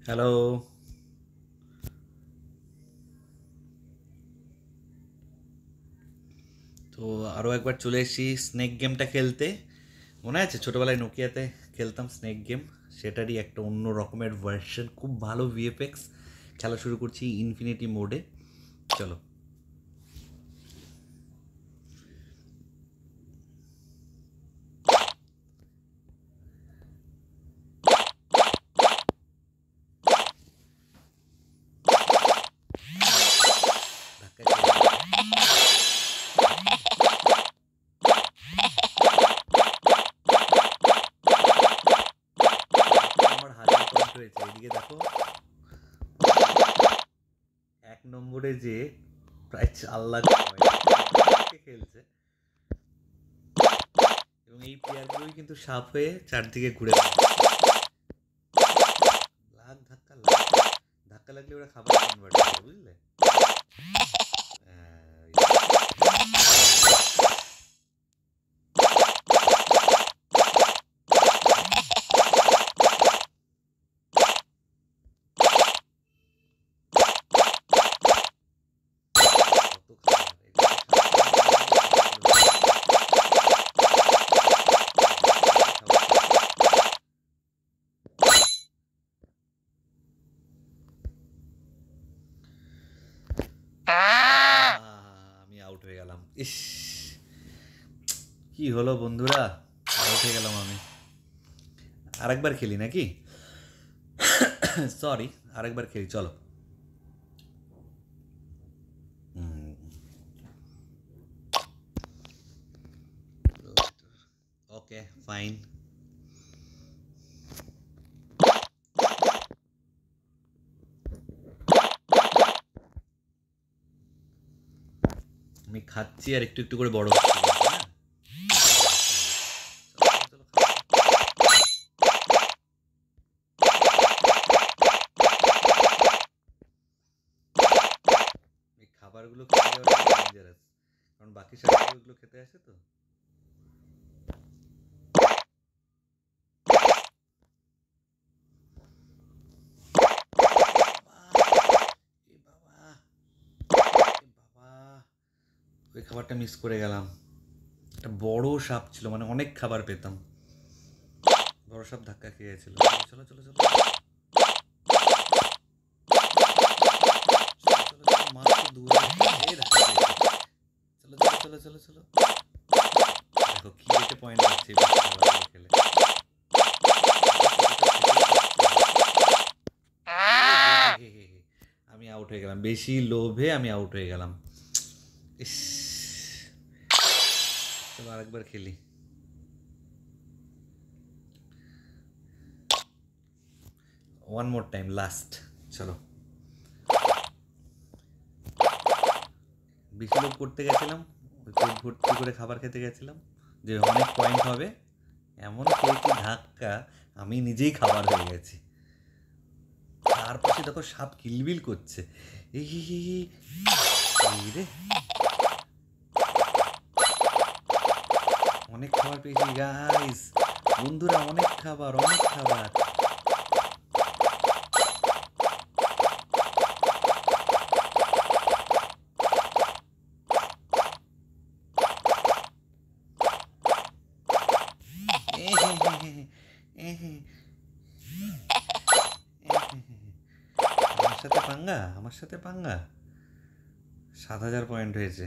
Hello. তো আরও একবার চলে এসেছি স্নেক গেমটা খেলতে। মনে আছে ছোটোবেলায় নোকিয়াতে খেলতাম স্নেক গেম, সেটারই একটা অন্য রকমের ভার্সন, খুব ভালো ভিএফএক্স। খেলা শুরু করছি ইনফিনিটি মোডে। চলো। ধাক্কা আমার হাজার পয়েন্ট হয়েছে, এদিকে দেখো। 1 নম্বরে যে প্রায় 4 লাখ খেলছে, এবং এই প্লেয়ারগুলোই কিন্তু সাপ হয়ে চারদিকে ঘুরে বেড়াচ্ছে। লাখ ধাক্কা লাখ ধাক্কা লাগলে ওরা খাবার কনভার্ট করে, বুঝলে? আমি আউট হয়ে গেলাম। ইস, কি হলো বন্ধুরা, আউট হয়ে গেলাম আমি। আরেকবার খেলি নাকি? সরি, আরেকবার খেলি, চলো। ওকে, ফাইন। আমি খাচ্ছি আর একটু একটু করে বড় হচ্ছি, হ্যাঁ? চলো, চলো, এই খাবারগুলো খেতে যাওয়াটা ডেঞ্জারাস, কারণ বাকি সাথীগুলো খেতে আসে তো। এ বাবা, এ বাবা, ওই খাবারটা মিস করে গেলাম। একটা বড় সাপ ছিল, মানে অনেক খাবার পেতাম। বড় সাপ ধাক্কা খেয়েছিল। চলো চলো চলো চলো, মাত্র দূরে ধাক্কা খেয়েছে। চলো চলো চলো চলো চলো, দেখো কি রেটে পয়েন্ট পাচ্ছে এই খাবারগুলো খেলে। আমি আউট হয়ে গেলাম, বেশি লোভে আমি আউট হয়ে গেলাম। ইস, চলো আরেকবার খেলি। One more time, last. চলো। বেশি লোভ করতে গেছিলাম, ওই পেট ভর্তি করে খাবার খেতে গেছিলাম যে অনেক পয়েন্ট হবে, এমন খেয়েছি ধাক্কা আমি নিজেই খাবার হয়ে গেছি। তার পাশে দেখো সাপ কিলবিল করছে। এই রে, অনেক খাবার পেয়েছি গাইস, বন্ধুরা, অনেক খাবার, অনেক খাবার। আমার সাথে পাঙ্গা, আমার সাথে পাঙ্গা। 7,000 পয়েন্ট হয়েছে।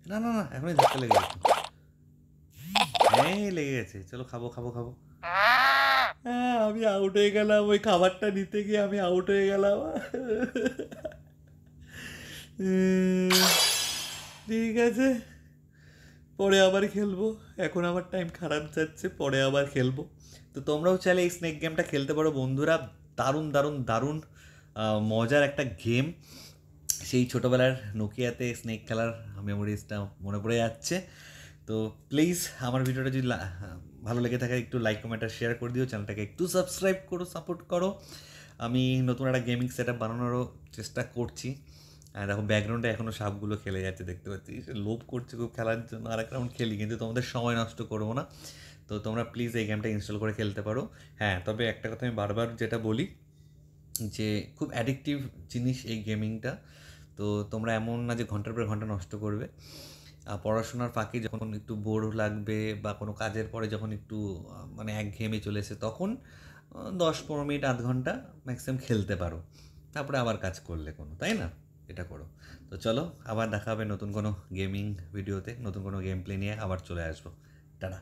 না না না, এখনই ধাক্কা লেগে গেছে। হ্যাঁ, লেগে গেছে। চলো খাবো খাবো খাবো। হ্যাঁ, আমি আউট হয়ে গেলাম, ওই খাবারটা নিতে গিয়ে আমি আউট হয়ে গেলাম। ঠিক আছে, পরে আবার খেলবো। এখন আমার টাইম খারাপ যাচ্ছে, পরে আবার খেলবো। তো তোমরাও চাইলে এই স্নেক গেমটা খেলতে পারো বন্ধুরা। দারুণ দারুণ দারুণ মজার একটা গেম। সেই ছোটোবেলার নোকিয়াতে স্নেক খেলার মেমোরিজটা মনে পড়ে যাচ্ছে। তো প্লিজ আমার ভিডিওটা যদি ভালো লেগে থাকে একটু লাইক কমেন্ট আর শেয়ার করে দিও, চ্যানেলটাকে একটু সাবস্ক্রাইব করো, সাপোর্ট করো। আমি নতুন একটা গেমিং সেট আপ বানানোরও চেষ্টা করছি। আর দেখো ব্যাকগ্রাউন্ডে এখনও সাপগুলো খেলে যাচ্ছে, দেখতে পাচ্ছি। লোভ করছে খুব খেলার জন্য, আর এক রাউন্ড খেলি, কিন্তু তোমাদের সময় নষ্ট করবো না। তো তোমরা প্লিজ এই গেমটা ইনস্টল করে খেলতে পারো। হ্যাঁ, তবে একটা কথা আমি বারবার যেটা বলি, যে খুব অ্যাডিকটিভ জিনিস এই গেমিংটা। তো তোমরা এমন না যে ঘন্টার পর ঘন্টা নষ্ট করবে। পড়াশোনার ফাঁকে যখন একটু বোর লাগবে বা কোনো কাজের পরে যখন একটু মানে একঘেয়েমি চলে এসে, তখন 10-15 মিনিট, আধ ঘন্টা ম্যাক্সিমাম খেলতে পারো। তারপরে আবার কাজ করলে কোনো, তাই না? এটা করো। তো চলো, আবার দেখা হবে নতুন কোনো গেমিং ভিডিওতে, নতুন কোনো গেম প্লে নিয়ে আবার চলে আসবো। টাটা।